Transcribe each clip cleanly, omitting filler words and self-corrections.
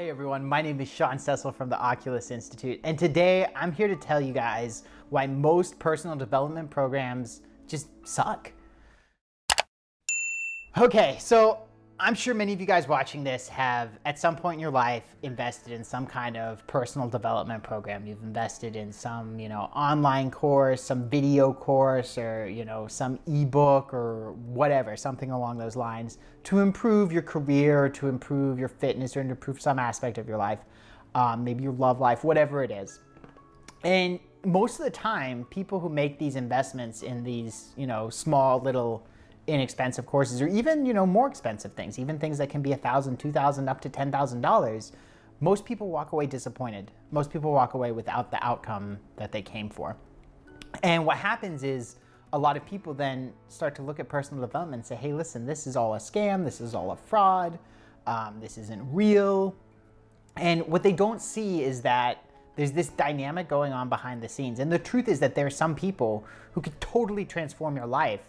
Hey everyone, my name is Sean Cecil from the Oculus Institute, and today I'm here to tell you guys why most personal development programs just suck. Okay, so I'm sure many of you guys watching this have at some point in your life invested in some kind of personal development program. You've invested in some, online course, some video course, or, some ebook or whatever, something along those lines to improve your career, to improve your fitness, or to improve some aspect of your life, maybe your love life, whatever it is. And most of the time, people who make these investments in these, small little inexpensive courses, or even more expensive things, even things that can be $1,000, $2,000, up to $10,000, most people walk away disappointed. Most people walk away without the outcome that they came for. And what happens is a lot of people then start to look at personal development and say, hey, listen, this is all a scam, this is all a fraud, this isn't real. And what they don't see is that there's this dynamic going on behind the scenes. And the truth is that there are some people who could totally transform your life,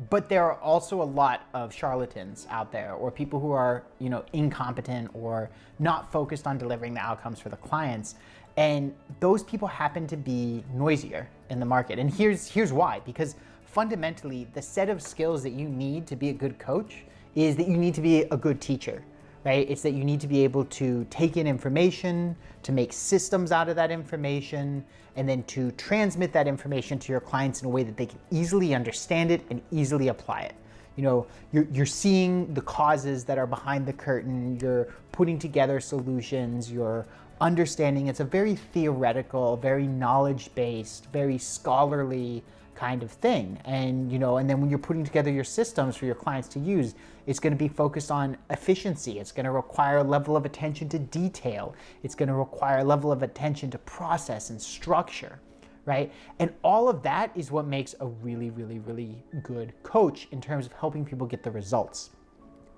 but there are also a lot of charlatans out there, or people who are, incompetent or not focused on delivering the outcomes for the clients. And those people happen to be noisier in the market. And here's why. Because fundamentally, the set of skills that you need to be a good coach is that you need to be a good teacher, right? It's that you need to be able to take in information, to make systems out of that information, and then to transmit that information to your clients in a way that they can easily understand it and easily apply it. You're seeing the causes that are behind the curtain, you're putting together solutions, you're understanding. It's a very theoretical, very knowledge-based, very scholarly kind of thing. And and then when you're putting together your systems for your clients to use, it's going to be focused on efficiency. It's going to require a level of attention to detail. It's going to require a level of attention to process and structure, right? And all of that is what makes a really, really, really good coach in terms of helping people get the results.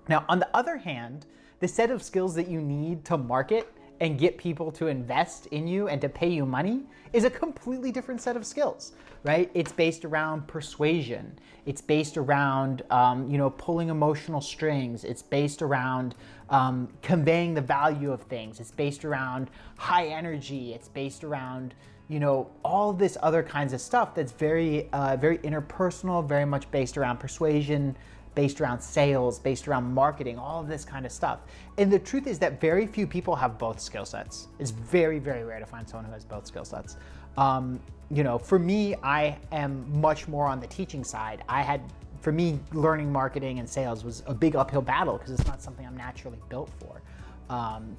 Now, on the other hand, the set of skills that you need to market and get people to invest in you and to pay you money is a completely different set of skills, right? It's based around persuasion. It's based around, pulling emotional strings. It's based around conveying the value of things. It's based around high energy. It's based around, all this other kinds of stuff that's very, very interpersonal, very much based around persuasion, based around sales, based around marketing, all of this kind of stuff. And the truth is that very few people have both skill sets. It's very, very rare to find someone who has both skill sets. For me, I am much more on the teaching side. For me, learning marketing and sales was a big uphill battle because it's not something I'm naturally built for.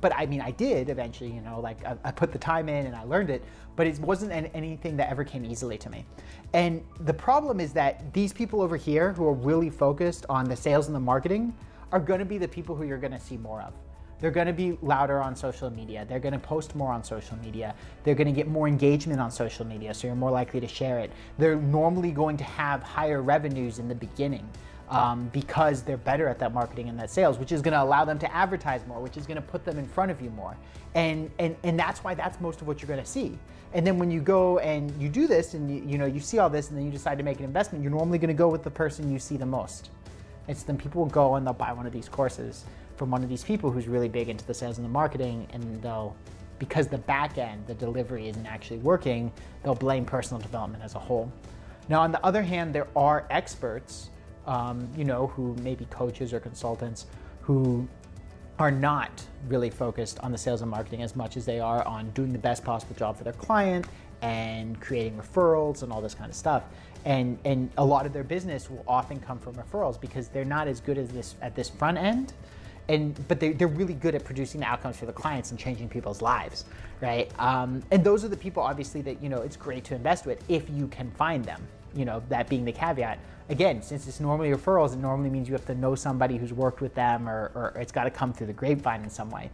But I did eventually, I put the time in and I learned it, but it wasn't anything that ever came easily to me. And the problem is that these people over here who are really focused on the sales and the marketing are going to be the people who you're going to see more of. They're going to be louder on social media. They're going to post more on social media. They're going to get more engagement on social media, so you're more likely to share it. They're normally going to have higher revenues in the beginning. Because they're better at that marketing and that sales, which is going to allow them to advertise more, which is going to put them in front of you more. And that's why that's most of what you're going to see. And then when you go and you do this and you see all this and then you decide to make an investment, you're normally going to go with the person you see the most. It's then people will go and they'll buy one of these courses from one of these people who's really big into the sales and the marketing, and because the back end, the delivery isn't actually working, they'll blame personal development as a whole. Now, on the other hand, there are experts who may be coaches or consultants who are not really focused on the sales and marketing as much as they are on doing the best possible job for their client and creating referrals and all this kind of stuff. And a lot of their business will often come from referrals because they're not as good as at this front end. But they're really good at producing the outcomes for the clients and changing people's lives, right? And those are the people, obviously, that, it's great to invest with if you can find them, that being the caveat. Again, since it's normally referrals, it normally means you have to know somebody who's worked with them, or it's got to come through the grapevine in some way.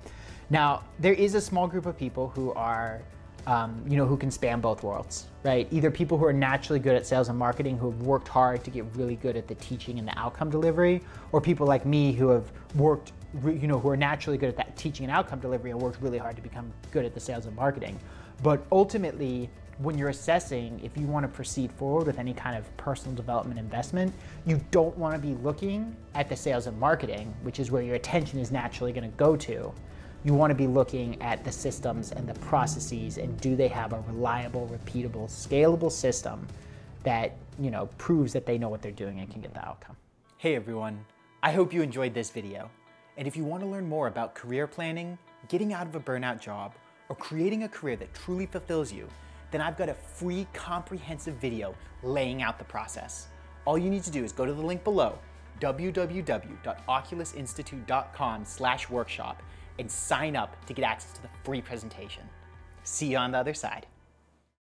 Now, there is a small group of people who are, who can span both worlds, right? Either people who are naturally good at sales and marketing, who have worked hard to get really good at the teaching and the outcome delivery, or people like me who have worked, who are naturally good at that teaching and outcome delivery and worked really hard to become good at the sales and marketing. But ultimately, when you're assessing if you want to proceed forward with any kind of personal development investment, you don't want to be looking at the sales and marketing, which is where your attention is naturally going to go to. You want to be looking at the systems and the processes, and do they have a reliable, repeatable, scalable system that, you know, proves that they know what they're doing and can get the outcome. Hey everyone, I hope you enjoyed this video. And if you want to learn more about career planning, getting out of a burnout job, or creating a career that truly fulfills you, then I've got a free comprehensive video laying out the process. All you need to do is go to the link below, www.oculusinstitute.com/workshop, and sign up to get access to the free presentation. See you on the other side.